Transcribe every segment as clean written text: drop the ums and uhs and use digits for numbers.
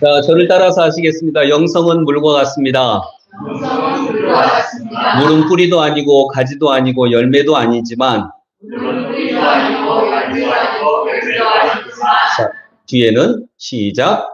자, 저를 따라서 하시겠습니다. 영성은 물과 같습니다. 물은 뿌리도 아니고 가지도 아니고 열매도 아니지만 자, 뒤에는 시작.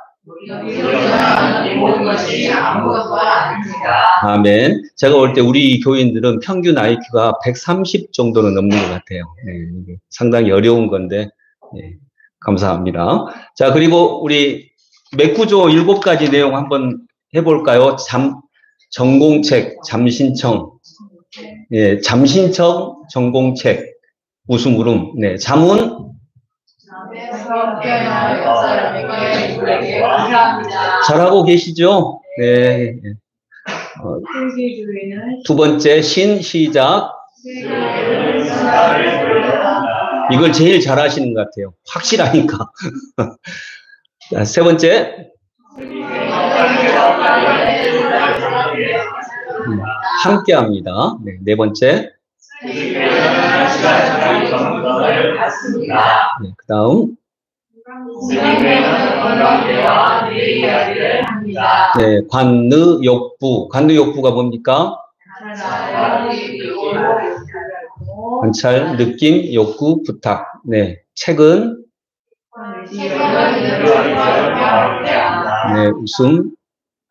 아멘. 제가 볼 때 우리 교인들은 평균 IQ가 130 정도는 넘는 것 같아요. 네, 상당히 어려운 건데 네, 감사합니다. 자, 그리고 우리 맥구조 7가지 내용 한번 해볼까요? 전공책, 잠신청, 예, 잠신청, 전공책, 웃음울음, 네, 잠은 잘하고 계시죠? 네. 두 번째, 시작. 이걸 제일 잘하시는 것 같아요. 확실하니까. 자, 세 번째. 함께 합니다. 네, 네 번째. 네, 그 다음. 네, 관느욕부. 관느욕부가 뭡니까? 관찰, 느낌, 욕구, 부탁. 네, 책은? 네, 웃음.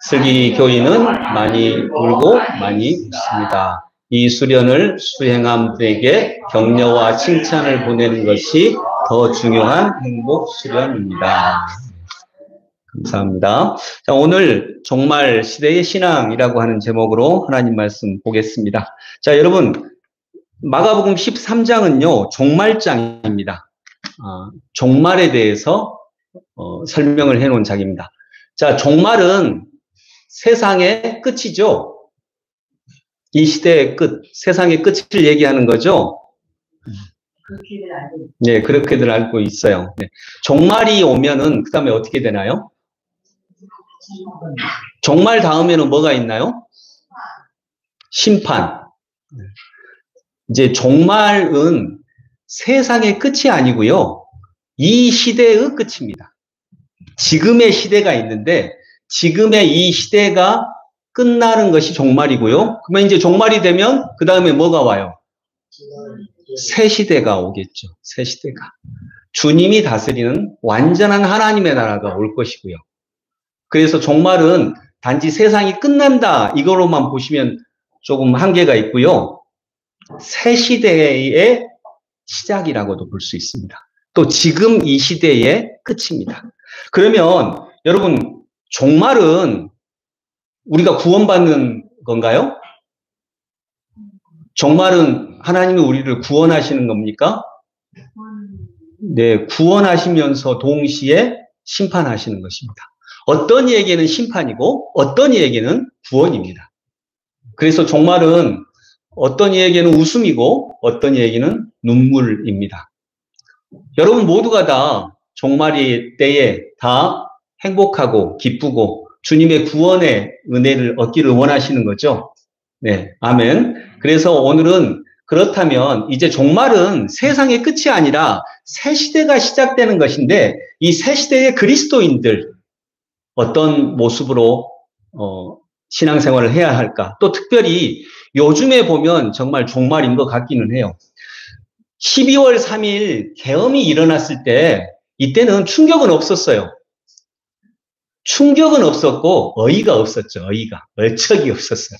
슬기 교인은 많이 울고 많이 웃습니다. 이 수련을 수행한 분에게 격려와 칭찬을 보내는 것이 더 중요한 행복 수련입니다. 감사합니다. 자, 오늘 종말 시대의 신앙이라고 하는 제목으로 하나님 말씀 보겠습니다. 자, 여러분, 마가복음 13장은요, 종말장입니다. 종말에 대해서 설명을 해놓은 장입니다. 자, 종말은 세상의 끝이죠. 이 시대의 끝, 세상의 끝을 얘기하는 거죠. 네, 그렇게들 알고 있어요. 네. 종말이 오면은 그 다음에 어떻게 되나요? 종말 다음에는 뭐가 있나요? 심판. 이제 종말은 세상의 끝이 아니고요. 이 시대의 끝입니다. 지금의 시대가 있는데 지금의 이 시대가 끝나는 것이 종말이고요. 그러면 이제 종말이 되면 그 다음에 뭐가 와요? 새 시대가 오겠죠. 새 시대가. 주님이 다스리는 완전한 하나님의 나라가 올 것이고요. 그래서 종말은 단지 세상이 끝난다 이걸로만 보시면 조금 한계가 있고요. 새 시대의 시작이라고도 볼 수 있습니다. 또 지금 이 시대의 끝입니다. 그러면 여러분 종말은 우리가 구원받는 건가요? 종말은 하나님이 우리를 구원하시는 겁니까? 네, 구원하시면서 동시에 심판하시는 것입니다. 어떤 이에게는 심판이고 어떤 이에게는 구원입니다. 그래서 종말은 어떤 이에게는 웃음이고 어떤 이에게는 눈물입니다. 여러분 모두가 다 종말이 때에 다 행복하고 기쁘고 주님의 구원의 은혜를 얻기를 원하시는 거죠. 네, 아멘. 그래서 오늘은 그렇다면 이제 종말은 세상의 끝이 아니라 새 시대가 시작되는 것인데 이 새 시대의 그리스도인들 어떤 모습으로 신앙생활을 해야 할까? 또 특별히 요즘에 보면 정말 종말인 것 같기는 해요. 12월 3일 계엄이 일어났을 때 이때는 충격은 없었어요. 충격은 없었고 어이가 없었죠. 얼척이 없었어요.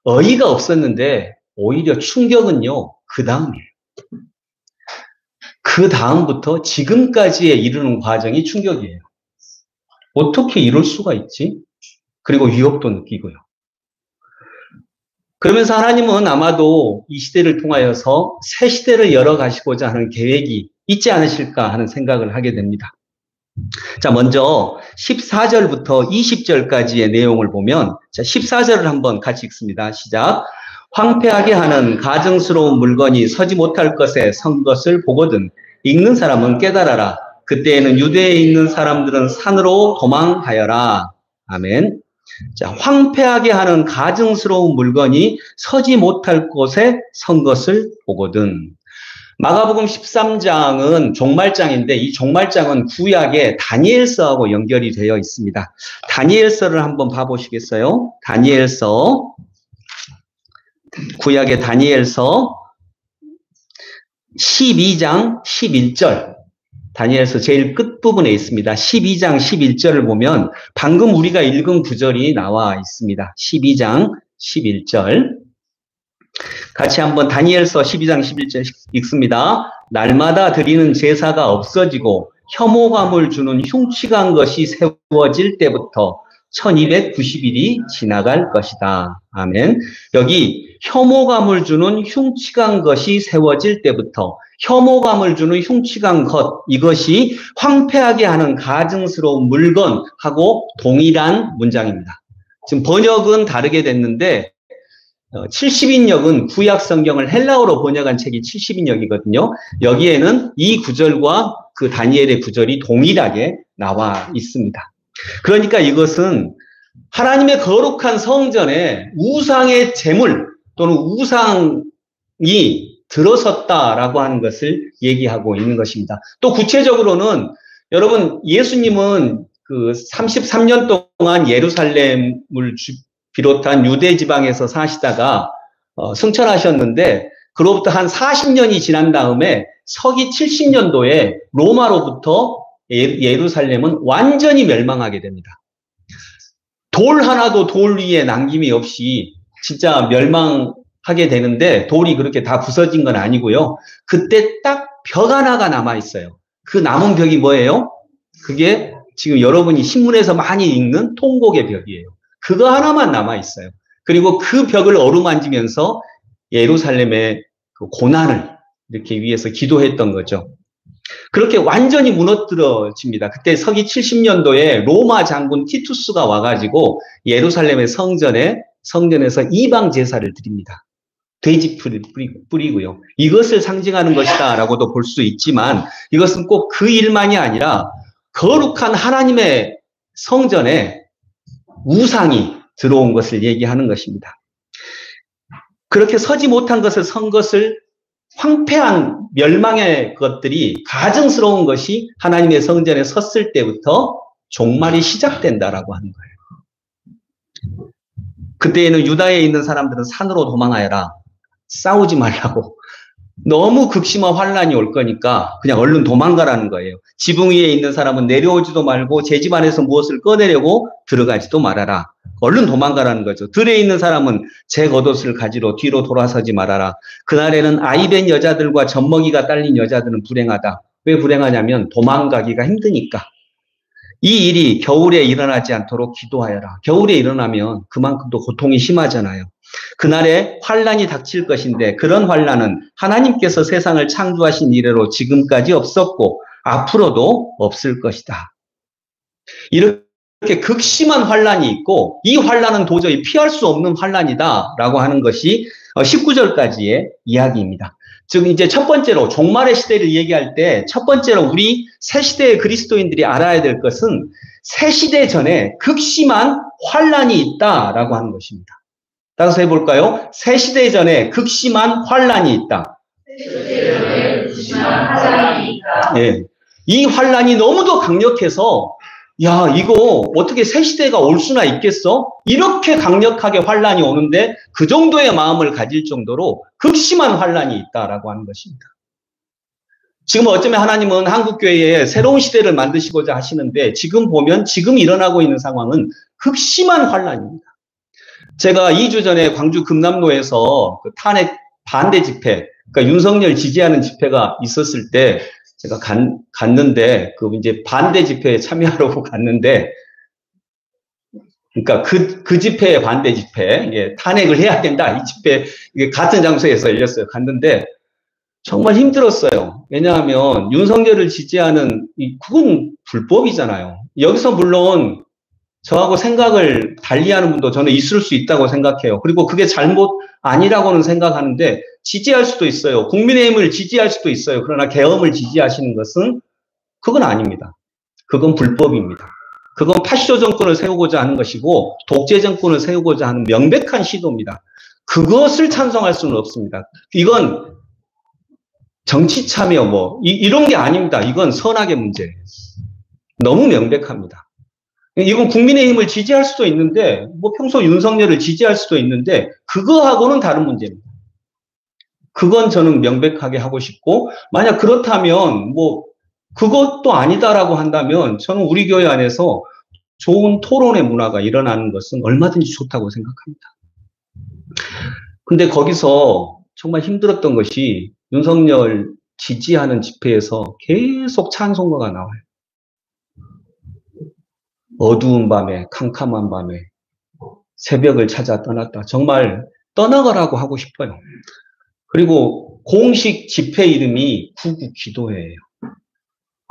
어이가 없었는데 오히려 충격은요. 그 다음이에요. 그 다음부터 지금까지에 이르는 과정이 충격이에요. 어떻게 이럴 수가 있지? 그리고 위협도 느끼고요. 그러면서 하나님은 아마도 이 시대를 통하여서 새 시대를 열어가시고자 하는 계획이 있지 않으실까 하는 생각을 하게 됩니다. 자, 먼저 14절부터 20절까지의 내용을 보면 자, 14절을 한번 같이 읽습니다. 시작. 황폐하게 하는 가증스러운 물건이 서지 못할 것에 선 것을 보거든 읽는 사람은 깨달아라. 그때에는 유대에 있는 사람들은 산으로 도망하여라. 아멘. 자, 황폐하게 하는 가증스러운 물건이 서지 못할 곳에 선 것을 보거든. 마가복음 13장은 종말장인데 이 종말장은 구약의 다니엘서하고 연결이 되어 있습니다. 다니엘서를 한번 봐보시겠어요? 다니엘서, 구약의 다니엘서 12장 11절, 다니엘서 제일 끝부분에 있습니다. 12장 11절을 보면 방금 우리가 읽은 구절이 나와 있습니다. 12장 11절. 같이 한번 다니엘서 12장 11절 읽습니다. 날마다 드리는 제사가 없어지고 혐오감을 주는 흉측한 것이 세워질 때부터 1290일이 지나갈 것이다. 아멘. 여기 혐오감을 주는 흉측한 것이 세워질 때부터, 혐오감을 주는 흉측한 것, 이것이 황폐하게 하는 가증스러운 물건하고 동일한 문장입니다. 지금 번역은 다르게 됐는데 70인역은 구약 성경을 헬라어로 번역한 책이 70인역이거든요. 여기에는 이 구절과 그 다니엘의 구절이 동일하게 나와 있습니다. 그러니까 이것은 하나님의 거룩한 성전에 우상의 제물 또는 우상이 들어섰다라고 하는 것을 얘기하고 있는 것입니다. 또 구체적으로는 여러분, 예수님은 그 33년 동안 예루살렘을 비롯한 유대 지방에서 사시다가 승천하셨는데, 그로부터 한 40년이 지난 다음에 서기 70년도에 로마로부터 예루살렘은 완전히 멸망하게 됩니다. 돌 하나도 돌 위에 남김이 없이 진짜 멸망하게 되는데, 돌이 그렇게 다 부서진 건 아니고요. 그때 딱 벽 하나가 남아 있어요. 그 남은 벽이 뭐예요? 그게 지금 여러분이 신문에서 많이 읽는 통곡의 벽이에요. 그거 하나만 남아 있어요. 그리고 그 벽을 어루만지면서 예루살렘의 그 고난을 이렇게 위해서 기도했던 거죠. 그렇게 완전히 무너뜨려집니다. 그때 서기 70년도에 로마 장군 티투스가 와가지고 예루살렘의 성전에서 이방 제사를 드립니다. 돼지 뿌리고요. 이것을 상징하는 것이다라고도 볼 수 있지만, 이것은 꼭 그 일만이 아니라 거룩한 하나님의 성전에 우상이 들어온 것을 얘기하는 것입니다. 그렇게 서지 못한 것을 선 것을, 황폐한 멸망의 것들이, 가증스러운 것이 하나님의 성전에 섰을 때부터 종말이 시작된다라고 하는 거예요. 그때에는 유다에 있는 사람들은 산으로 도망하여라, 싸우지 말라고, 너무 극심한 환란이 올 거니까 그냥 얼른 도망가라는 거예요. 지붕 위에 있는 사람은 내려오지도 말고 제 집 안에서 무엇을 꺼내려고 들어가지도 말아라. 얼른 도망가라는 거죠. 들에 있는 사람은 제 겉옷을 가지러 뒤로 돌아서지 말아라. 그날에는 아이벤 여자들과 젖먹이가 딸린 여자들은 불행하다. 왜 불행하냐면 도망가기가 힘드니까. 이 일이 겨울에 일어나지 않도록 기도하여라. 겨울에 일어나면 그만큼 또 고통이 심하잖아요. 그날에 환란이 닥칠 것인데, 그런 환란은 하나님께서 세상을 창조하신 이래로 지금까지 없었고 앞으로도 없을 것이다. 이렇게 극심한 환란이 있고, 이 환란은 도저히 피할 수 없는 환란이다라고 하는 것이 19절까지의 이야기입니다. 즉 이제 첫 번째로 종말의 시대를 얘기할 때 첫 번째로 우리 새 시대의 그리스도인들이 알아야 될 것은 새 시대 전에 극심한 환란이 있다라고 하는 것입니다. 따라서 해볼까요? 새 시대 전에 극심한 환란이 있다. 네. 이 환란이 너무도 강력해서, 야, 이거 어떻게 새 시대가 올 수나 있겠어? 이렇게 강력하게 환란이 오는데 그 정도의 마음을 가질 정도로 극심한 환란이 있다라고 하는 것입니다. 지금 어쩌면 하나님은 한국교회에 새로운 시대를 만드시고자 하시는데, 지금 보면 지금 일어나고 있는 상황은 극심한 환란입니다. 제가 2주 전에 광주 금남로에서 그 탄핵 반대 집회, 그러니까 윤석열 지지하는 집회가 있었을 때 제가 갔는데, 그 이제 반대 집회에 참여하려고 갔는데, 그러니까 그 집회의 반대 집회, 예, 탄핵을 해야 된다. 이 집회, 이게 같은 장소에서 열렸어요. 갔는데 정말 힘들었어요. 왜냐하면 윤석열을 지지하는 그건 불법이잖아요. 여기서 물론 저하고 생각을 달리하는 분도 저는 있을 수 있다고 생각해요. 그리고 그게 잘못 아니라고는 생각하는데, 지지할 수도 있어요. 국민의힘을 지지할 수도 있어요. 그러나 계엄을 지지하시는 것은 그건 아닙니다. 그건 불법입니다. 그건 파시조 정권을 세우고자 하는 것이고 독재 정권을 세우고자 하는 명백한 시도입니다. 그것을 찬성할 수는 없습니다. 이건 정치 참여 이런 게 아닙니다. 이건 선악의 문제예요. 너무 명백합니다. 이건 국민의힘을 지지할 수도 있는데, 평소 윤석열을 지지할 수도 있는데, 그거하고는 다른 문제입니다. 그건 저는 명백하게 하고 싶고, 만약 그렇다면, 그것도 아니다라고 한다면, 저는 우리 교회 안에서 좋은 토론의 문화가 일어나는 것은 얼마든지 좋다고 생각합니다. 근데 거기서 정말 힘들었던 것이 윤석열 지지하는 집회에서 계속 찬송가가 나와요. 어두운 밤에, 캄캄한 밤에, 새벽을 찾아 떠났다. 정말 떠나가라고 하고 싶어요. 그리고 공식 집회 이름이 구구 기도회예요.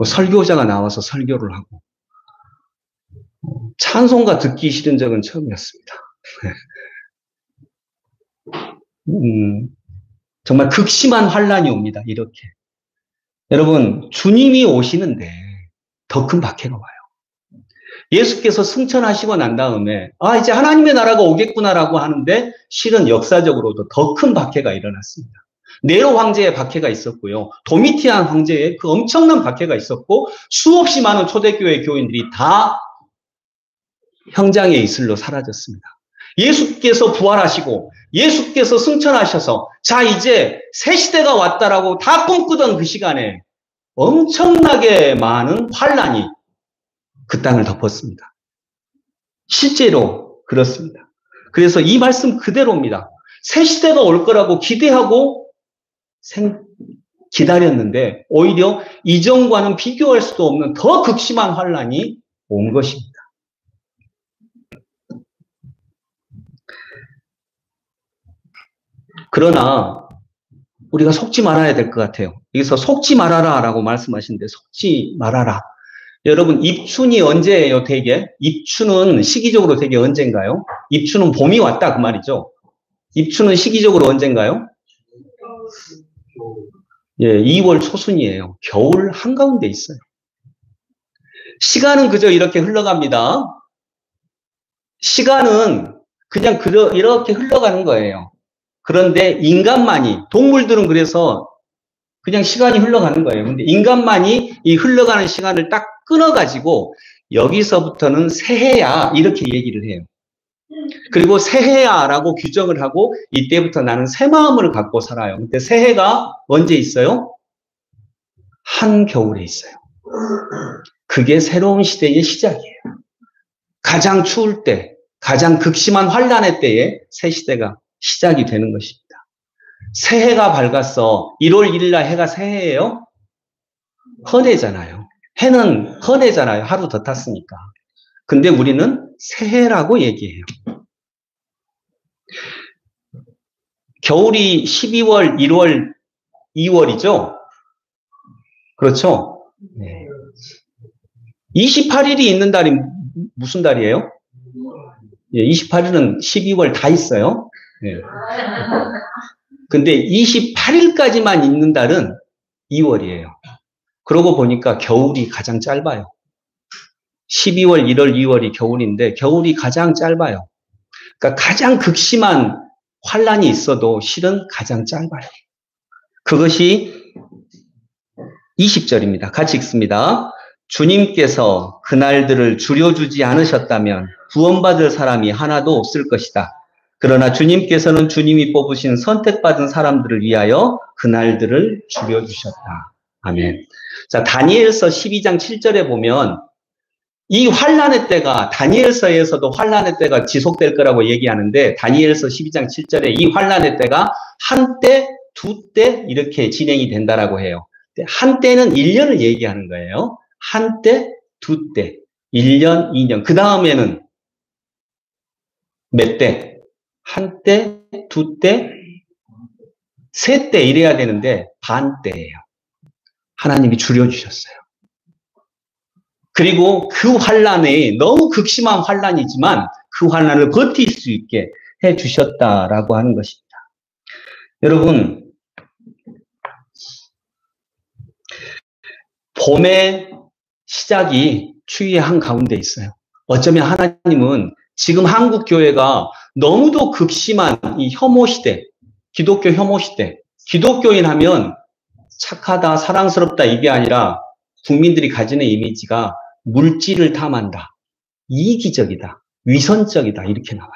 설교자가 나와서 설교를 하고. 찬송가 듣기 싫은 적은 처음이었습니다. 정말 극심한 환란이 옵니다. 이렇게. 여러분, 주님이 오시는데 더 큰 박해가 와요. 예수께서 승천하시고 난 다음에 이제 하나님의 나라가 오겠구나라고 하는데 실은 역사적으로도 더 큰 박해가 일어났습니다. 네로 황제의 박해가 있었고요. 도미티안 황제의 그 엄청난 박해가 있었고 수없이 많은 초대교회 교인들이 다 형장의 이슬로 사라졌습니다. 예수께서 부활하시고 예수께서 승천하셔서 자 이제 새 시대가 왔다라고 다 꿈꾸던 그 시간에 엄청나게 많은 환란이 그 땅을 덮었습니다. 실제로 그렇습니다. 그래서 이 말씀 그대로입니다. 새 시대가 올 거라고 기대하고 기다렸는데 오히려 이전과는 비교할 수도 없는 더 극심한 환란이 온 것입니다. 그러나 우리가 속지 말아야 될 것 같아요. 여기서 속지 말아라 라고 말씀하시는데 속지 말아라. 여러분 입춘이 언제예요? 대개 입춘은 시기적으로 대개 언젠가요? 입춘은 봄이 왔다 그 말이죠. 입춘은 시기적으로 언젠가요? 예, 2월 초순이에요. 겨울 한가운데 있어요. 시간은 그저 이렇게 흘러갑니다. 시간은 그냥 이렇게 흘러가는 거예요. 그런데 인간만이, 동물들은 그래서 그냥 시간이 흘러가는 거예요. 근데 인간만이 이 흘러가는 시간을 딱 끊어가지고 여기서부터는 새해야 이렇게 얘기를 해요. 그리고 새해야 라고 규정을 하고 이때부터 나는 새 마음을 갖고 살아요. 근데 새해가 언제 있어요? 한겨울에 있어요. 그게 새로운 시대의 시작이에요. 가장 추울 때, 가장 극심한 환란의 때에 새 시대가 시작이 되는 것입니다. 새해가 밝았어. 1월 1일 날 해가 새해예요? 헌해잖아요. 해는 헌해잖아요. 하루 더 탔으니까. 근데 우리는 새해라고 얘기해요. 겨울이 12월, 1월, 2월이죠? 그렇죠? 네. 28일이 있는 달이 무슨 달이에요? 예, 28일은 12월 다 있어요. 네. 근데 28일까지만 있는 달은 2월이에요. 그러고 보니까 겨울이 가장 짧아요. 12월, 1월, 2월이 겨울인데 겨울이 가장 짧아요. 그러니까 가장 극심한 환란이 있어도 실은 가장 짧아요. 그것이 20절입니다. 같이 읽습니다. 주님께서 그날들을 줄여주지 않으셨다면 구원받을 사람이 하나도 없을 것이다. 그러나 주님께서는 주님이 뽑으신 선택받은 사람들을 위하여 그날들을 줄여주셨다. 아멘. 자, 다니엘서 12장 7절에 보면 이 환란의 때가 다니엘서에서도 환란의 때가 지속될 거라고 얘기하는데 다니엘서 12장 7절에 이 환란의 때가 한 때, 두 때 이렇게 진행이 된다라고 해요. 한 때는 1년을 얘기하는 거예요. 한 때, 두 때, 1년, 2년. 그 다음에는 몇 때? 한 때, 두 때, 세 때 이래야 되는데 반 때예요. 하나님이 줄여주셨어요. 그리고 그 환란이 너무 극심한 환란이지만 그 환란을 버틸 수 있게 해주셨다라고 하는 것입니다. 여러분, 봄의 시작이 추위의 한가운데 있어요. 어쩌면 하나님은 지금 한국 교회가 너무도 극심한 이 혐오 시대, 기독교 혐오 시대, 기독교인 하면 착하다, 사랑스럽다 이게 아니라 국민들이 가지는 이미지가 물질을 탐한다, 이기적이다, 위선적이다 이렇게 나와요.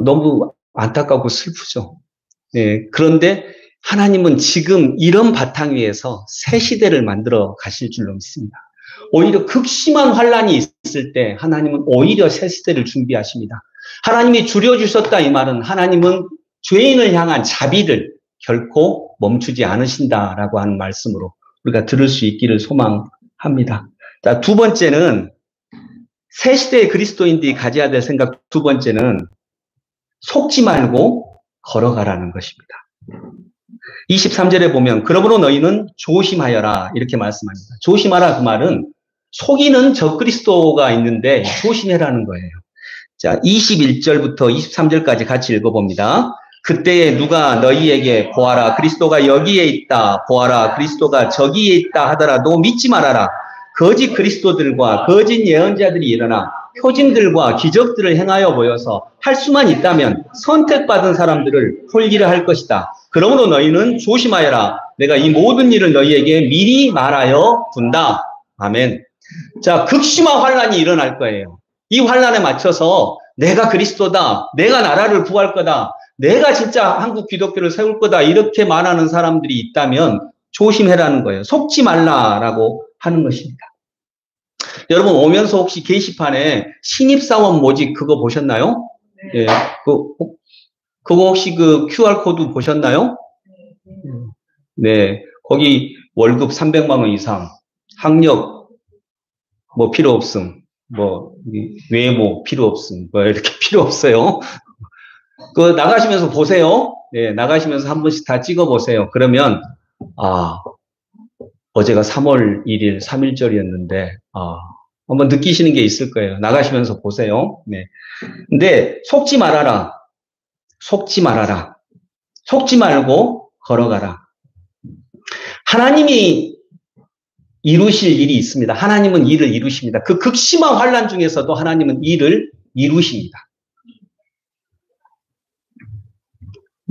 너무 안타깝고 슬프죠. 네, 그런데 하나님은 지금 이런 바탕 위에서 새 시대를 만들어 가실 줄로 믿습니다. 오히려 극심한 환란이 있을 때 하나님은 오히려 새 시대를 준비하십니다. 하나님이 줄여주셨다 이 말은 하나님은 죄인을 향한 자비를 결코 멈추지 않으신다라고 하는 말씀으로 우리가 들을 수 있기를 소망합니다. 자, 두 번째는 새 시대의 그리스도인들이 가져야 될 생각 두 번째는 속지 말고 걸어가라는 것입니다. 23절에 보면 그러므로 너희는 조심하여라 이렇게 말씀합니다. 조심하라 그 말은 속이는 적그리스도가 있는데 조심해라는 거예요. 자, 21절부터 23절까지 같이 읽어봅니다. 그때에 누가 너희에게 보아라 그리스도가 여기에 있다 보아라 그리스도가 저기에 있다 하더라도 믿지 말아라. 거짓 그리스도들과 거짓 예언자들이 일어나 표징들과 기적들을 행하여 보여서 할 수만 있다면 선택받은 사람들을 홀기를 할 것이다. 그러므로 너희는 조심하여라. 내가 이 모든 일을 너희에게 미리 말하여 둔다. 아멘. 자, 극심한 환란이 일어날 거예요. 이 환란에 맞춰서 내가 그리스도다. 내가 나라를 구할 거다. 내가 진짜 한국 기독교를 세울 거다. 이렇게 말하는 사람들이 있다면 조심해라는 거예요. 속지 말라라고 하는 것입니다. 여러분 오면서 혹시 게시판에 신입사원 모집 그거 보셨나요? 네. 예, 그거 혹시 그 QR코드 보셨나요? 네. 거기 월급 300만 원 이상, 학력 뭐 필요 없음, 뭐 외모 필요 없음, 뭐 이렇게 필요 없어요. 그 나가시면서 보세요. 네, 나가시면서 한 번씩 다 찍어 보세요. 그러면 어제가 3월 1일 3.1절이었는데 한번 느끼시는 게 있을 거예요. 나가시면서 보세요. 네. 근데 속지 말아라. 속지 말아라. 속지 말고 걸어가라. 하나님이 이루실 일이 있습니다. 하나님은 일을 이루십니다. 그 극심한 환란 중에서도 하나님은 일을 이루십니다.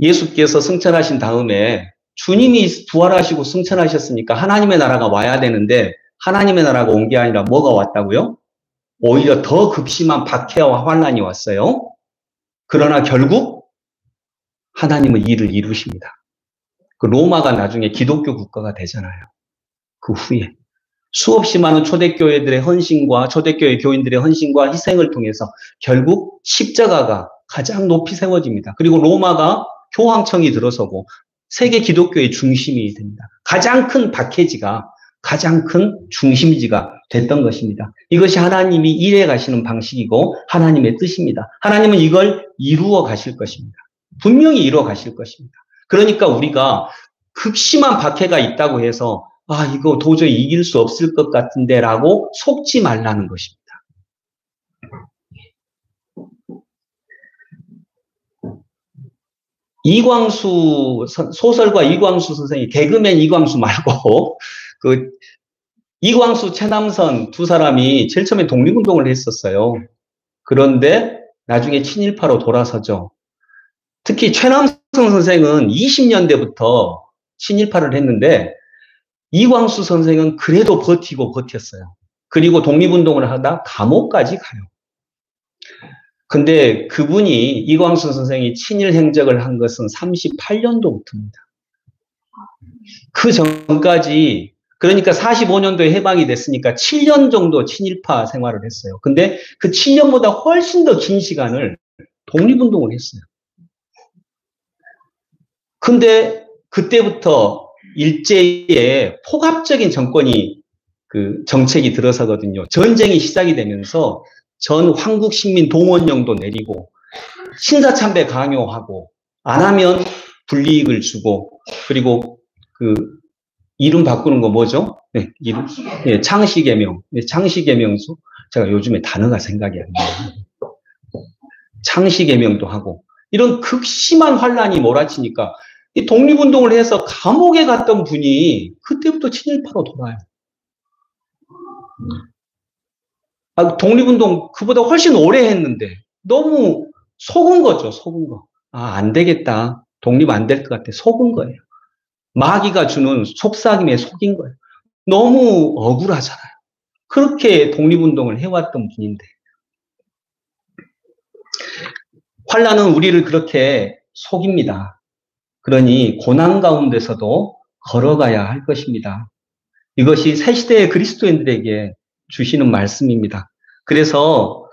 예수께서 승천하신 다음에 주님이 부활하시고 승천하셨으니까 하나님의 나라가 와야 되는데 하나님의 나라가 온 게 아니라 뭐가 왔다고요? 오히려 더 극심한 박해와 환란이 왔어요. 그러나 결국 하나님은 일을 이루십니다. 그 로마가 나중에 기독교 국가가 되잖아요. 그 후에 수없이 많은 초대교회들의 헌신과 초대교회 교인들의 헌신과 희생을 통해서 결국 십자가가 가장 높이 세워집니다. 그리고 로마가 교황청이 들어서고 세계 기독교의 중심이 됩니다. 가장 큰 박해지가 가장 큰 중심지가 됐던 것입니다. 이것이 하나님이 일해 가시는 방식이고 하나님의 뜻입니다. 하나님은 이걸 이루어 가실 것입니다. 분명히 이루어 가실 것입니다. 그러니까 우리가 극심한 박해가 있다고 해서 이거 도저히 이길 수 없을 것 같은데 라고 속지 말라는 것입니다. 이광수 소설가 이광수 선생이 개그맨 이광수 말고 그 이광수 최남선 두 사람이 제일 처음에 독립운동을 했었어요. 그런데 나중에 친일파로 돌아서죠. 특히 최남선 선생은 20년대부터 친일파를 했는데 이광수 선생은 그래도 버티고 버텼어요. 그리고 독립운동을 하다 감옥까지 가요. 근데 그분이 이광수 선생이 친일 행적을 한 것은 38년도부터입니다. 그 전까지 그러니까 45년도에 해방이 됐으니까 7년 정도 친일파 생활을 했어요. 근데 그 7년보다 훨씬 더 긴 시간을 독립운동을 했어요. 근데 그때부터 일제의 포갑적인 정권이 그 정책이 들어서거든요. 전쟁이 시작이 되면서 전 황국 식민 동원령도 내리고 신사참배 강요하고 안 하면 불이익을 주고 그리고 그 이름 바꾸는 거 뭐죠? 네, 이름. 네, 창시개명. 네, 창시개명수. 제가 요즘에 단어가 생각이 안 나요. 창시개명도 하고 이런 극심한 환란이 몰아치니까 이 독립운동을 해서 감옥에 갔던 분이 그때부터 친일파로 돌아요. 독립운동 그보다 훨씬 오래 했는데 너무 속은 거죠. 속은 거. 안 되겠다. 독립 안 될 것 같아. 속은 거예요. 마귀가 주는 속삭임에 속인 거예요. 너무 억울하잖아요. 그렇게 독립운동을 해왔던 분인데. 환란은 우리를 그렇게 속입니다. 그러니 고난 가운데서도 걸어가야 할 것입니다. 이것이 새 시대의 그리스도인들에게 주시는 말씀입니다. 그래서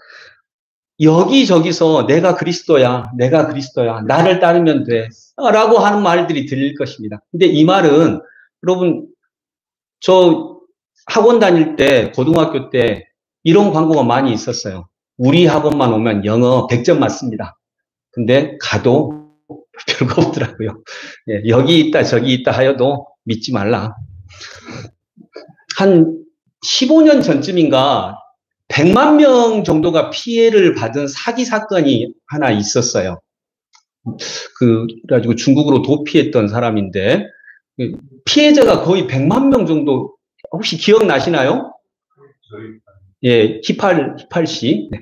여기저기서 내가 그리스도야, 나를 따르면 돼, 라고 하는 말들이 들릴 것입니다. 근데 이 말은, 여러분, 저 학원 다닐 때, 고등학교 때, 이런 광고가 많이 있었어요. 우리 학원만 오면 영어 100점 맞습니다. 근데 가도 별거 없더라고요. 예, 여기 있다, 저기 있다 하여도 믿지 말라. 한 15년 전쯤인가 100만 명 정도가 피해를 받은 사기 사건이 하나 있었어요. 그래가지고 중국으로 도피했던 사람인데, 피해자가 거의 100만 명 정도, 혹시 기억나시나요? 예, 히팔씨. 네.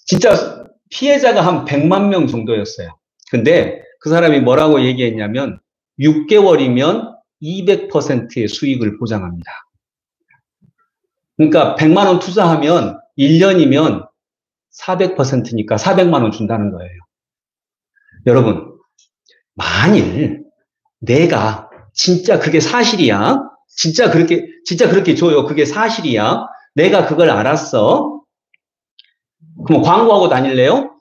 진짜 피해자가 한 100만 명 정도였어요. 근데 그 사람이 뭐라고 얘기했냐면, 6개월이면 200%의 수익을 보장합니다. 그러니까 100만 원 투자하면 1년이면 400%니까 400만 원 준다는 거예요. 여러분, 만일 내가 진짜 그게 사실이야. 진짜 그렇게 줘요. 그게 사실이야. 내가 그걸 알았어. 그럼 광고하고 다닐래요?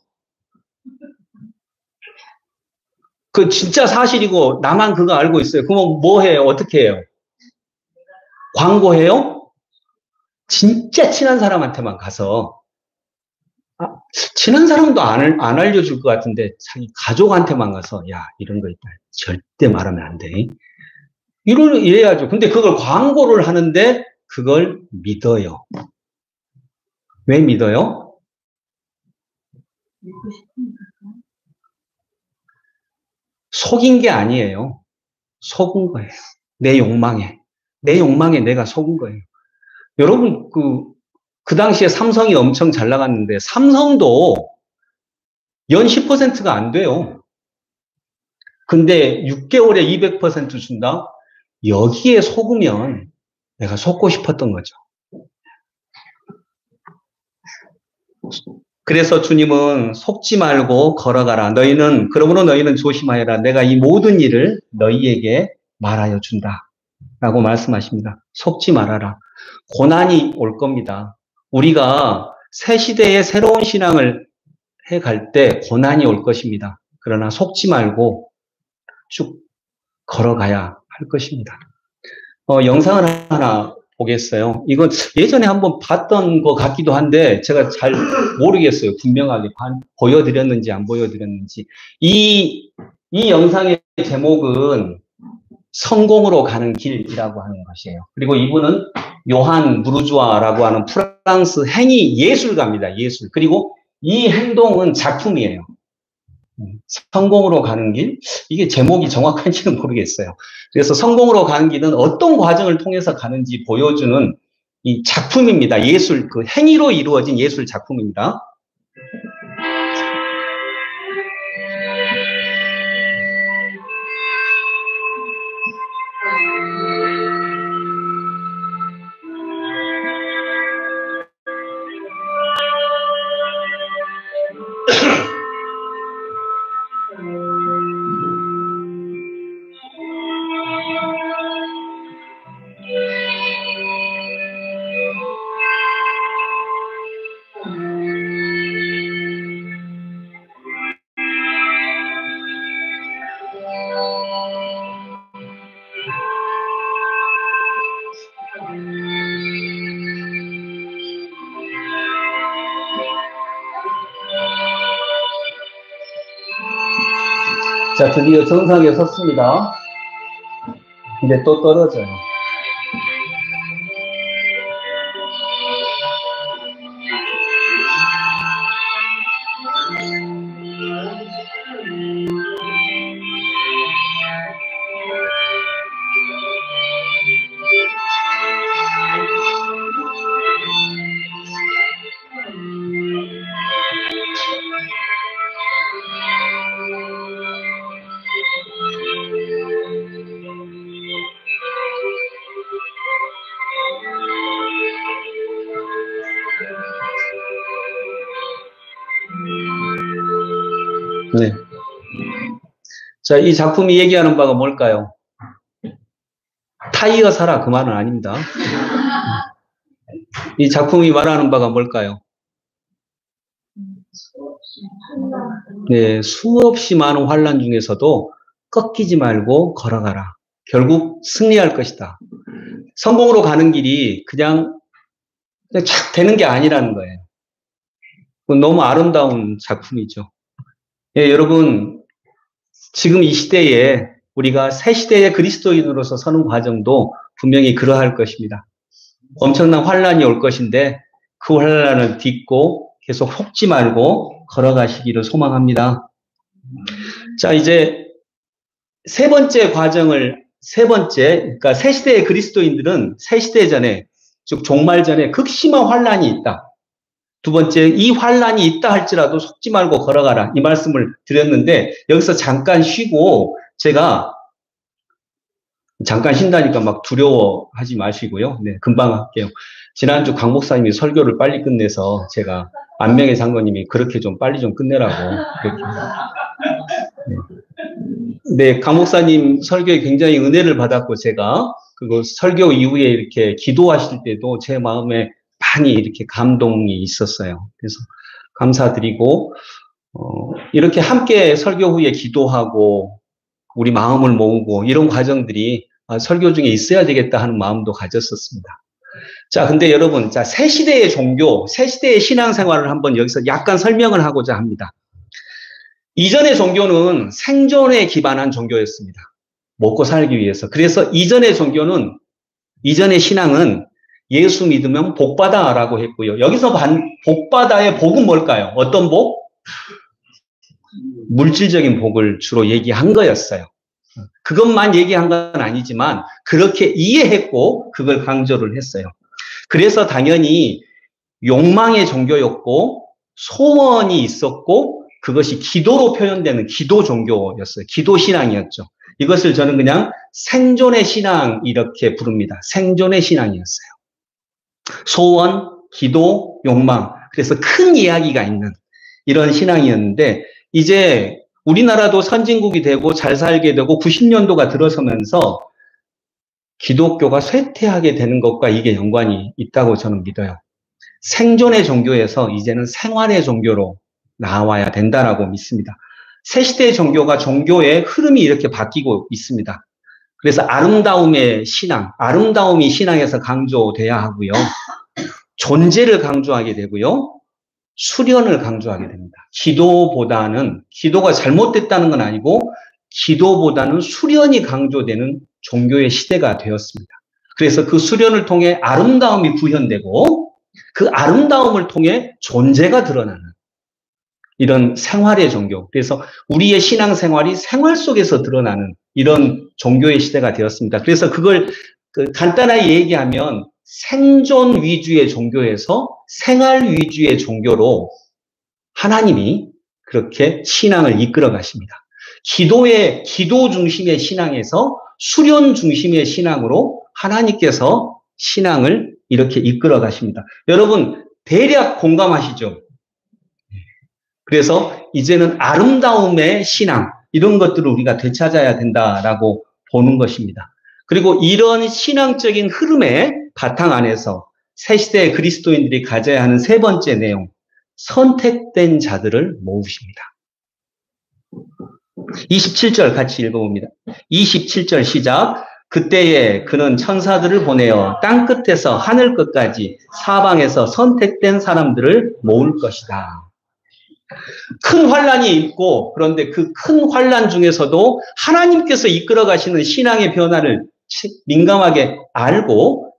그 진짜 사실이고 나만 그거 알고 있어요. 그럼 뭐 해요? 어떻게 해요? 광고해요? 진짜 친한 사람한테만 가서, 친한 사람도 안 알려줄 것 같은데 자기 가족한테만 가서, 야, 이런 거 있다. 절대 말하면 안 돼. 이래야죠. 근데 그걸 광고를 하는데 그걸 믿어요. 왜 믿어요? 속인 게 아니에요. 속은 거예요. 내 욕망에 내가 속은 거예요. 여러분, 그 당시에 삼성이 엄청 잘 나갔는데, 삼성도 연 10%가 안 돼요. 근데 6개월에 200% 준다? 여기에 속으면 내가 속고 싶었던 거죠. 그래서 주님은 속지 말고 걸어가라. 그러므로 너희는 조심하여라. 내가 이 모든 일을 너희에게 말하여 준다. 라고 말씀하십니다. 속지 말아라. 고난이 올 겁니다. 우리가 새 시대의 새로운 신앙을 해갈 때 고난이 올 것입니다. 그러나 속지 말고 쭉 걸어가야 할 것입니다. 영상을 하나 보겠어요. 이건 예전에 한번 봤던 것 같기도 한데 제가 잘 모르겠어요. 분명하게 보여드렸는지 안 보여드렸는지. 이 영상의 제목은 성공으로 가는 길이라고 하는 것이에요. 그리고 이분은 요한 무르주아라고 하는 프랑스 행위 예술가입니다. 예술. 그리고 이 행동은 작품이에요. 성공으로 가는 길? 이게 제목이 정확한지는 모르겠어요. 그래서 성공으로 가는 길은 어떤 과정을 통해서 가는지 보여주는 이 작품입니다. 예술, 그 행위로 이루어진 예술 작품입니다. 자, 드디어 정상에 섰습니다. 근데 또 떨어져요. 네. 자, 이 작품이 얘기하는 바가 뭘까요? 타이어 사라 그 말은 아닙니다. 이 작품이 말하는 바가 뭘까요? 네, 수없이 많은 환난 중에서도 꺾이지 말고 걸어가라. 결국 승리할 것이다. 성공으로 가는 길이 그냥 착 되는 게 아니라는 거예요. 너무 아름다운 작품이죠. 예, 여러분, 지금 이 시대에 우리가 새 시대의 그리스도인으로서 서는 과정도 분명히 그러할 것입니다. 엄청난 환란이 올 것인데 그 환란을 딛고 계속 속지 말고 걸어가시기를 소망합니다. 자, 이제 세 번째 과정을, 그러니까 새 시대의 그리스도인들은 새 시대 전에, 즉 종말 전에 극심한 환란이 있다. 두 번째, 이 환란이 있다 할지라도 속지 말고 걸어가라. 이 말씀을 드렸는데 여기서 잠깐 쉬고 제가 잠깐 쉰다니까 막 두려워하지 마시고요. 네, 금방 할게요. 지난주 강 목사님이 설교를 빨리 끝내서 제가 안명의 장로님이 그렇게 좀 빨리 좀 끝내라고 그렇게. 네, 강 목사님 설교에 굉장히 은혜를 받았고 제가 그리고 설교 이후에 이렇게 기도하실 때도 제 마음에 많이 이렇게 감동이 있었어요. 그래서 감사드리고 이렇게 함께 설교 후에 기도하고 우리 마음을 모으고 이런 과정들이 설교 중에 있어야 되겠다 하는 마음도 가졌었습니다. 자, 근데 여러분, 자, 새 시대의 종교, 새 시대의 신앙생활을 한번 여기서 약간 설명을 하고자 합니다. 이전의 종교는 생존에 기반한 종교였습니다. 먹고 살기 위해서. 그래서 이전의 종교는, 이전의 신앙은 예수 믿으면 복받아라고 했고요. 여기서 복받아의 복은 뭘까요? 어떤 복? 물질적인 복을 주로 얘기한 거였어요. 그것만 얘기한 건 아니지만 그렇게 이해했고 그걸 강조를 했어요. 그래서 당연히 욕망의 종교였고 소원이 있었고 그것이 기도로 표현되는 기도 종교였어요. 기도 신앙이었죠. 이것을 저는 그냥 생존의 신앙 이렇게 부릅니다. 생존의 신앙이었어요. 소원, 기도, 욕망. 그래서 큰 이야기가 있는 이런 신앙이었는데 이제 우리나라도 선진국이 되고 잘 살게 되고 90년도가 들어서면서 기독교가 쇠퇴하게 되는 것과 이게 연관이 있다고 저는 믿어요. 생존의 종교에서 이제는 생활의 종교로 나와야 된다라고 믿습니다. 새 시대의 종교가 종교의 흐름이 이렇게 바뀌고 있습니다. 그래서 아름다움의 신앙, 아름다움이 신앙에서 강조돼야 하고요. 존재를 강조하게 되고요. 수련을 강조하게 됩니다. 기도보다는, 기도가 잘못됐다는 건 아니고 기도보다는 수련이 강조되는 종교의 시대가 되었습니다. 그래서 그 수련을 통해 아름다움이 구현되고 그 아름다움을 통해 존재가 드러나는 이런 생활의 종교. 그래서 우리의 신앙생활이 생활 속에서 드러나는 이런 종교의 시대가 되었습니다. 그래서 그걸 간단하게 얘기하면 생존 위주의 종교에서 생활 위주의 종교로 하나님이 그렇게 신앙을 이끌어 가십니다. 기도 중심의 신앙에서 수련 중심의 신앙으로 하나님께서 신앙을 이렇게 이끌어 가십니다. 여러분, 대략 공감하시죠? 그래서 이제는 아름다움의 신앙, 이런 것들을 우리가 되찾아야 된다라고 보는 것입니다. 그리고 이런 신앙적인 흐름의 바탕 안에서 새 시대의 그리스도인들이 가져야 하는 세 번째 내용, 선택된 자들을 모으십니다. 27절 같이 읽어봅니다. 27절 시작. 그때에 그는 천사들을 보내어 땅끝에서 하늘 끝까지 사방에서 선택된 사람들을 모을 것이다. 큰 환란이 있고 그런데 그 큰 환란 중에서도 하나님께서 이끌어 가시는 신앙의 변화를 민감하게 알고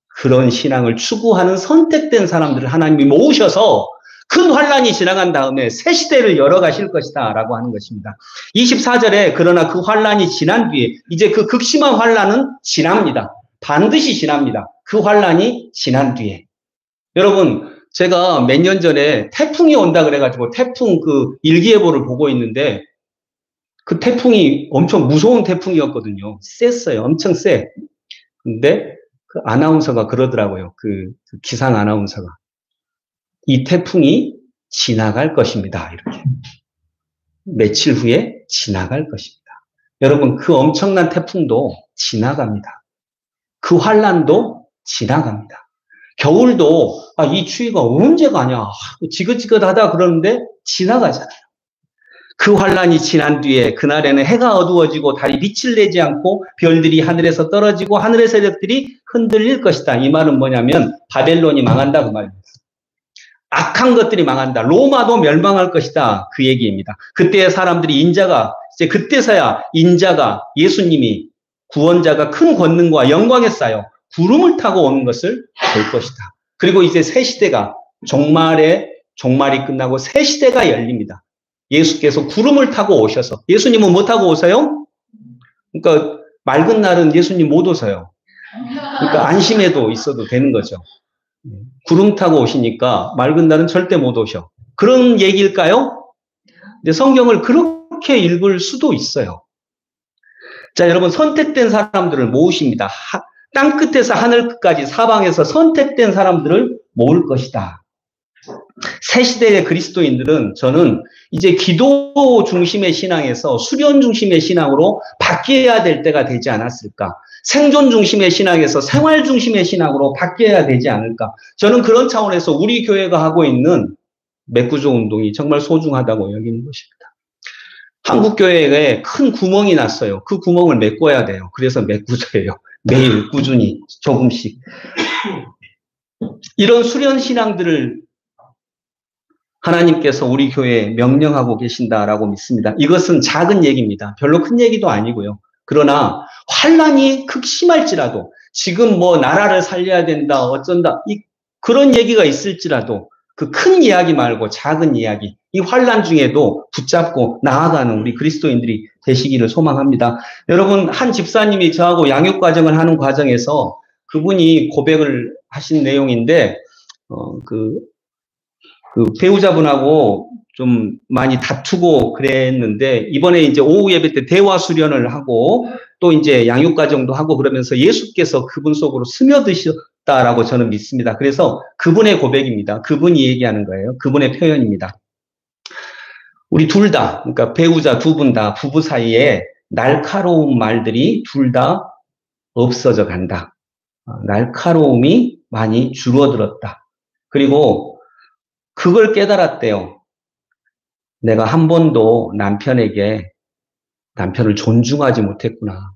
그런 신앙을 추구하는 선택된 사람들을 하나님이 모으셔서 큰 환란이 지나간 다음에 새 시대를 열어가실 것이다 라고 하는 것입니다. 24절에 그러나 그 환란이 지난 뒤에 이제 그 극심한 환란은 지납니다. 반드시 지납니다. 그 환란이 지난 뒤에. 여러분, 제가 몇 년 전에 태풍이 온다 그래가지고 태풍 그 일기예보를 보고 있는데 그 태풍이 엄청 무서운 태풍이었거든요. 셌어요. 엄청 세. 근데 그 아나운서가 그러더라고요. 그 기상 아나운서가. 이 태풍이 지나갈 것입니다. 이렇게. 며칠 후에 지나갈 것입니다. 여러분, 그 엄청난 태풍도 지나갑니다. 그 환란도 지나갑니다. 겨울도 이 추위가 언제 가냐 지긋지긋하다 그러는데 지나가잖아요. 그 환란이 지난 뒤에 그날에는 해가 어두워지고 달이 빛을 내지 않고 별들이 하늘에서 떨어지고 하늘의 세력들이 흔들릴 것이다. 이 말은 뭐냐면 바벨론이 망한다 그 말입니다. 악한 것들이 망한다. 로마도 멸망할 것이다. 그 얘기입니다. 그때 사람들이 이제 그때서야 인자가 예수님이 구원자가 큰 권능과 영광에 쌓여 구름을 타고 오는 것을 볼 것이다. 그리고 이제 새 시대가 종말이 끝나고 새 시대가 열립니다. 예수께서 구름을 타고 오셔서 예수님은 못 타고 오세요? 그러니까 맑은 날은 예수님 못 오세요. 그러니까 안심해도 있어도 되는 거죠. 구름 타고 오시니까 맑은 날은 절대 못 오셔. 그런 얘기일까요? 근데 성경을 그렇게 읽을 수도 있어요. 자, 여러분 선택된 사람들을 모으십니다. 땅 끝에서 하늘 끝까지 사방에서 선택된 사람들을 모을 것이다. 새 시대의 그리스도인들은 저는 이제 기도 중심의 신앙에서 수련 중심의 신앙으로 바뀌어야 될 때가 되지 않았을까. 생존 중심의 신앙에서 생활 중심의 신앙으로 바뀌어야 되지 않을까. 저는 그런 차원에서 우리 교회가 하고 있는 메꾸조 운동이 정말 소중하다고 여기는 것입니다. 한국 교회에 큰 구멍이 났어요. 그 구멍을 메꿔야 돼요. 그래서 메꾸조예요. 매일 꾸준히 조금씩. 이런 수련 신앙들을 하나님께서 우리 교회에 명령하고 계신다라고 믿습니다. 이것은 작은 얘기입니다. 별로 큰 얘기도 아니고요. 그러나 환란이 극심할지라도 지금 뭐 나라를 살려야 된다 어쩐다 그런 얘기가 있을지라도 그 큰 이야기 말고 작은 이야기 이 환란 중에도 붙잡고 나아가는 우리 그리스도인들이 되시기를 소망합니다. 여러분 한 집사님이 저하고 양육 과정을 하는 과정에서 그분이 고백을 하신 내용인데 그 배우자분하고 좀 많이 다투고 그랬는데 이번에 이제 오후 예배 때 대화 수련을 하고 또 이제 양육 과정도 하고 그러면서 예수께서 그분 속으로 스며드셨다라고 저는 믿습니다. 그래서 그분의 고백입니다. 그분이 얘기하는 거예요. 그분의 표현입니다. 우리 둘 다, 그러니까 배우자 두 분 다 부부 사이에 날카로운 말들이 둘 다 없어져 간다. 날카로움이 많이 줄어들었다. 그리고 그걸 깨달았대요. 내가 한 번도 남편을 존중하지 못했구나.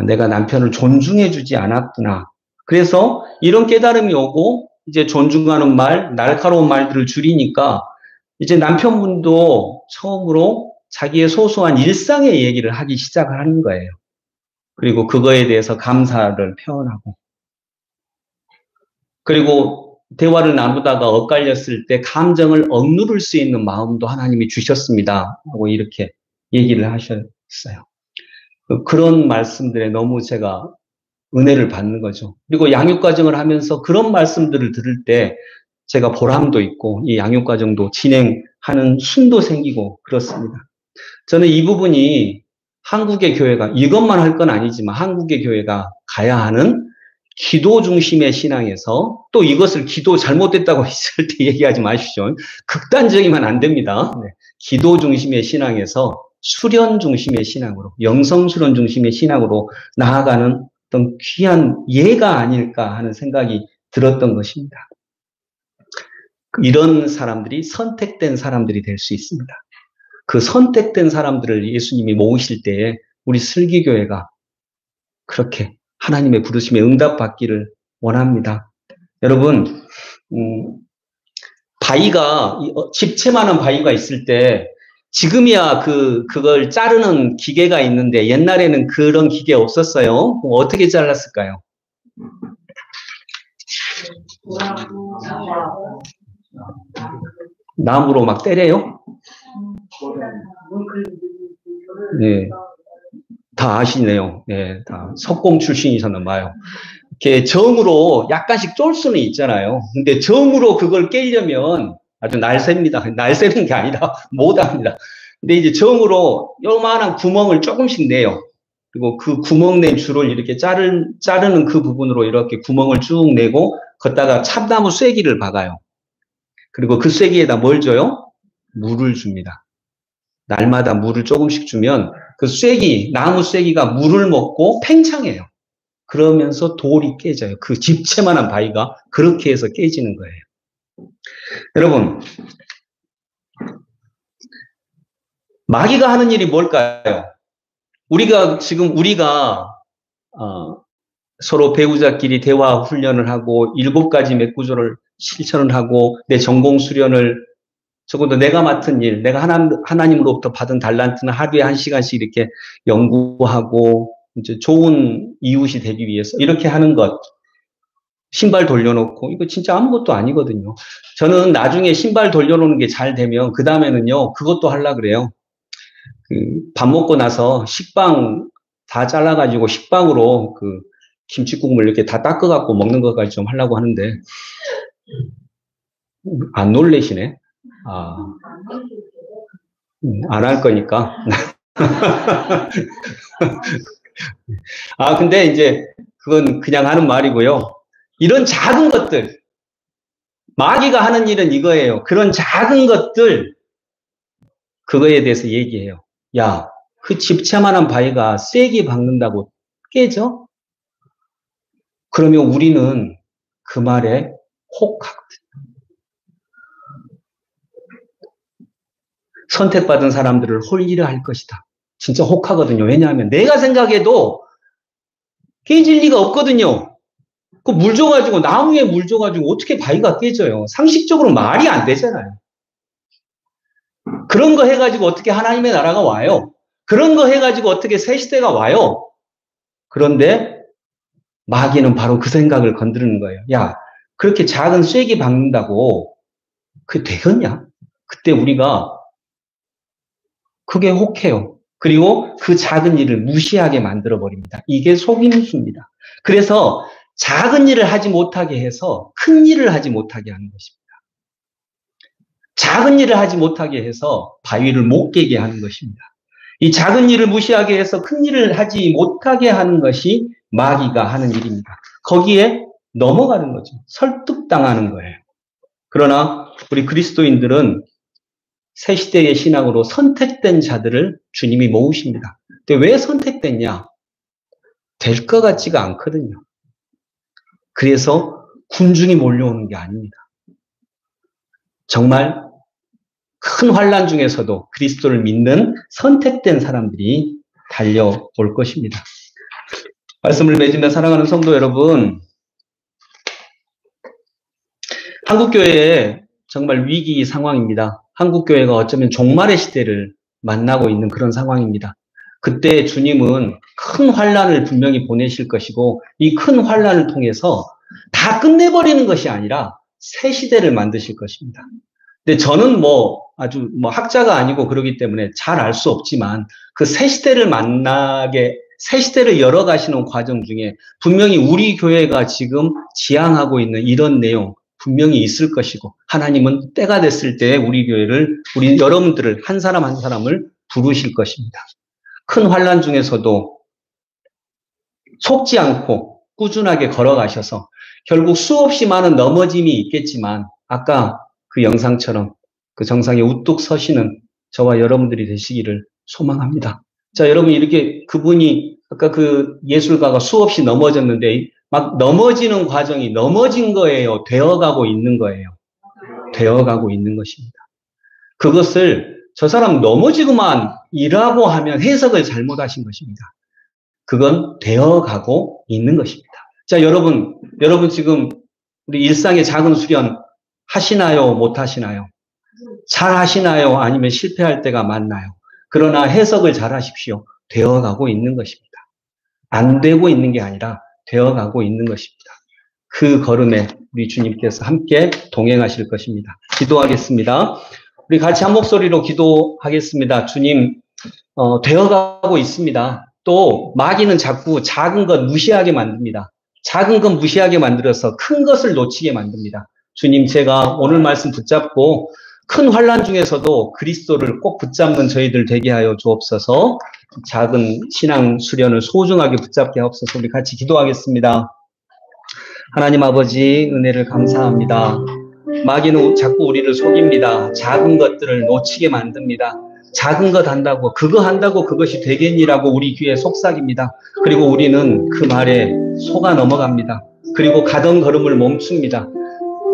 내가 남편을 존중해주지 않았구나. 그래서 이런 깨달음이 오고 이제 존중하는 말, 날카로운 말들을 줄이니까 이제 남편분도 처음으로 자기의 소소한 일상의 얘기를 하기 시작을 하는 거예요. 그리고 그거에 대해서 감사를 표현하고 그리고 대화를 나누다가 엇갈렸을 때 감정을 억누를 수 있는 마음도 하나님이 주셨습니다. 하고 이렇게 얘기를 하셨어요. 그런 말씀들에 너무 제가 은혜를 받는 거죠. 그리고 양육과정을 하면서 그런 말씀들을 들을 때 제가 보람도 있고 이 양육과정도 진행하는 힘도 생기고 그렇습니다. 저는 이 부분이 한국의 교회가 이것만 할 건 아니지만 한국의 교회가 가야 하는 기도 중심의 신앙에서 또 이것을 기도 잘못됐다고 있을 때 얘기하지 마십시오. 극단적이면 안 됩니다. 네. 기도 중심의 신앙에서 수련 중심의 신앙으로 영성 수련 중심의 신앙으로 나아가는 어떤 귀한 예가 아닐까 하는 생각이 들었던 것입니다. 이런 사람들이 선택된 사람들이 될 수 있습니다. 그 선택된 사람들을 예수님이 모으실 때에 우리 슬기교회가 그렇게 하나님의 부르심에 응답받기를 원합니다. 여러분, 바위가, 집채만한 바위가 있을 때, 지금이야 그걸 자르는 기계가 있는데, 옛날에는 그런 기계 없었어요. 어떻게 잘랐을까요? 나무로 막 때려요? 네. 다 아시네요. 네, 다 석공 출신이셨나 봐요. 이렇게 정으로 약간씩 쫄 수는 있잖아요. 근데 정으로 그걸 깨려면 아주 날셉니다. 날새는 게 아니라 못합니다. 근데 이제 정으로 요만한 구멍을 조금씩 내요. 그리고 그 구멍 낸 줄을 이렇게 자르는 그 부분으로 이렇게 구멍을 쭉 내고 걷다가 참나무 쐐기를 박아요. 그리고 그 쐐기에다 뭘 줘요? 물을 줍니다. 날마다 물을 조금씩 주면 그 나무 쐐기가 물을 먹고 팽창해요. 그러면서 돌이 깨져요. 그 집채만한 바위가 그렇게 해서 깨지는 거예요. 여러분, 마귀가 하는 일이 뭘까요? 우리가 서로 배우자끼리 대화 훈련을 하고 7가지 맥구조를 실천을 하고 내 전공 수련을 적어도 내가 맡은 일, 내가 하나님으로부터 받은 달란트는 하루에 1시간씩 이렇게 연구하고 이제 좋은 이웃이 되기 위해서 이렇게 하는 것. 신발 돌려놓고 이거 진짜 아무것도 아니거든요. 저는 나중에 신발 돌려놓는 게 잘 되면 그 다음에는요 그것도 하려고 그래요. 밥 먹고 나서 식빵 다 잘라가지고 식빵으로 그 김치국물 이렇게 다 닦아갖고 먹는 것까지 좀 하려고 하는데 안 놀래시네. 안 할 거니까. 근데 이제 그건 그냥 하는 말이고요. 이런 작은 것들, 마귀가 하는 일은 이거예요. 그런 작은 것들, 그거에 대해서 얘기해요. 야, 그 집채만한 바위가 쐐기 박는다고 깨져? 그러면 우리는 그 말에 혹하거든요. 선택받은 사람들을 홀리려 할 것이다. 진짜 혹하거든요. 왜냐하면 내가 생각해도 깨질 리가 없거든요. 그 물 줘가지고, 나무에 물 줘가지고 어떻게 바위가 깨져요? 상식적으로 말이 안 되잖아요. 그런 거 해가지고 어떻게 하나님의 나라가 와요? 그런 거 해가지고 어떻게 새 시대가 와요? 그런데 마귀는 바로 그 생각을 건드리는 거예요. 야, 그렇게 작은 쐐기 박는다고 그게 되겠냐? 그때 우리가 그게 혹해요. 그리고 그 작은 일을 무시하게 만들어버립니다. 이게 속임수입니다. 그래서 작은 일을 하지 못하게 해서 큰 일을 하지 못하게 하는 것입니다. 작은 일을 하지 못하게 해서 바위를 못 깨게 하는 것입니다. 이 작은 일을 무시하게 해서 큰 일을 하지 못하게 하는 것이 마귀가 하는 일입니다. 거기에 넘어가는 거죠. 설득당하는 거예요. 그러나 우리 그리스도인들은 새 시대의 신앙으로 선택된 자들을 주님이 모으십니다. 근데 왜 선택됐냐? 될 것 같지가 않거든요. 그래서 군중이 몰려오는 게 아닙니다. 정말 큰 환난 중에서도 그리스도를 믿는 선택된 사람들이 달려올 것입니다. 말씀을 맺으며 사랑하는 성도 여러분, 한국교회에 정말 위기 상황입니다. 한국교회가 어쩌면 종말의 시대를 만나고 있는 그런 상황입니다. 그때 주님은 큰 환난을 분명히 보내실 것이고 이 큰 환난을 통해서 다 끝내버리는 것이 아니라 새 시대를 만드실 것입니다. 근데 저는 아주 학자가 아니고 그러기 때문에 잘 알 수 없지만 그 새 시대를 새 시대를 열어가시는 과정 중에 분명히 우리 교회가 지금 지향하고 있는 이런 내용 분명히 있을 것이고 하나님은 때가 됐을 때 우리 여러분들을 한 사람 한 사람을 부르실 것입니다. 큰 환난 중에서도 속지 않고 꾸준하게 걸어가셔서 결국 수없이 많은 넘어짐이 있겠지만 아까 그 영상처럼 그 정상에 우뚝 서시는 저와 여러분들이 되시기를 소망합니다. 자, 여러분 이렇게 그분이 아까 그 예술가가 수없이 넘어졌는데 막 넘어지는 과정이 넘어진 거예요? 되어가고 있는 거예요? 되어가고 있는 것입니다. 그것을 저 사람 넘어지고만 이라고 하면 해석을 잘못하신 것입니다. 그건 되어가고 있는 것입니다. 자, 여러분 지금 우리 일상의 작은 수련 하시나요? 못 하시나요? 잘 하시나요? 아니면 실패할 때가 많나요? 그러나 해석을 잘 하십시오. 되어가고 있는 것입니다. 안 되고 있는 게 아니라 되어가고 있는 것입니다. 그 걸음에 우리 주님께서 함께 동행하실 것입니다. 기도하겠습니다. 우리 같이 한 목소리로 기도하겠습니다. 주님, 되어가고 있습니다. 또 마귀는 자꾸 작은 것 무시하게 만듭니다. 작은 것 무시하게 만들어서 큰 것을 놓치게 만듭니다. 주님, 제가 오늘 말씀 붙잡고 큰 환난 중에서도 그리스도를 꼭 붙잡는 저희들 되게 하여 주옵소서. 작은 신앙 수련을 소중하게 붙잡게 하옵소서. 우리 같이 기도하겠습니다. 하나님 아버지, 은혜를 감사합니다. 마귀는 자꾸 우리를 속입니다. 작은 것들을 놓치게 만듭니다. 작은 것 한다고, 그거 한다고 그것이 되겠니라고 우리 귀에 속삭입니다. 그리고 우리는 그 말에 속아 넘어갑니다. 그리고 가던 걸음을 멈춥니다.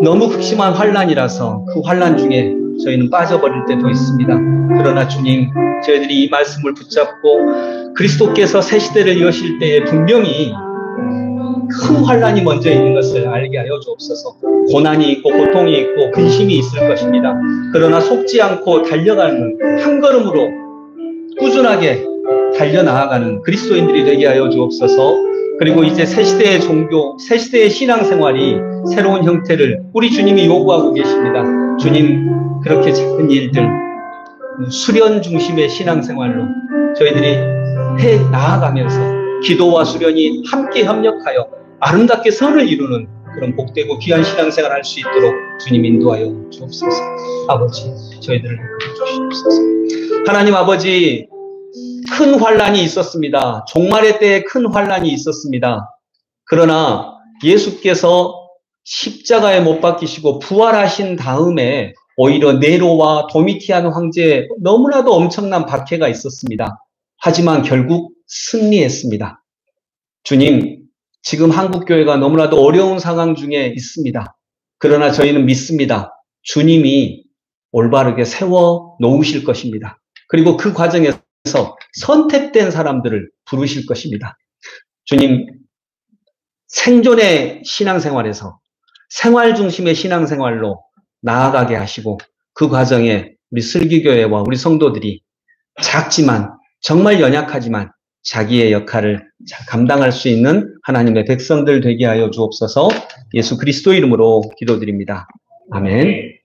너무 극심한 환난이라서 그 환난 중에 저희는 빠져버릴 때도 있습니다. 그러나 주님, 저희들이 이 말씀을 붙잡고 그리스도께서 새 시대를 여실 때에 분명히 큰 환난이 먼저 있는 것을 알게 하여 주옵소서. 고난이 있고 고통이 있고 근심이 있을 것입니다. 그러나 속지 않고 달려가는, 한 걸음으로 꾸준하게 달려나아가는 그리스도인들이 되게 하여 주옵소서. 그리고 이제 새 시대의 종교, 새 시대의 신앙생활이 새로운 형태를 우리 주님이 요구하고 계십니다. 주님, 그렇게 작은 일들, 수련 중심의 신앙생활로 저희들이 해 나아가면서 기도와 수련이 함께 협력하여 아름답게 선을 이루는 그런 복되고 귀한 신앙생활을 할 수 있도록 주님 인도하여 주옵소서. 아버지, 저희들을 인도해 주시옵소서. 하나님 아버지, 큰 환난이 있었습니다. 종말의 때에 큰 환난이 있었습니다. 그러나 예수께서 십자가에 못 박히시고 부활하신 다음에 오히려 네로와 도미티안 황제의 너무나도 엄청난 박해가 있었습니다. 하지만 결국 승리했습니다. 주님, 지금 한국교회가 너무나도 어려운 상황 중에 있습니다. 그러나 저희는 믿습니다. 주님이 올바르게 세워 놓으실 것입니다. 그리고 그 과정에서 선택된 사람들을 부르실 것입니다. 주님, 생존의 신앙생활에서 생활 중심의 신앙생활로 나아가게 하시고 그 과정에 우리 슬기교회와 우리 성도들이 작지만 정말 연약하지만 자기의 역할을 잘 감당할 수 있는 하나님의 백성들 되게 하여 주옵소서. 예수 그리스도 이름으로 기도드립니다. 아멘.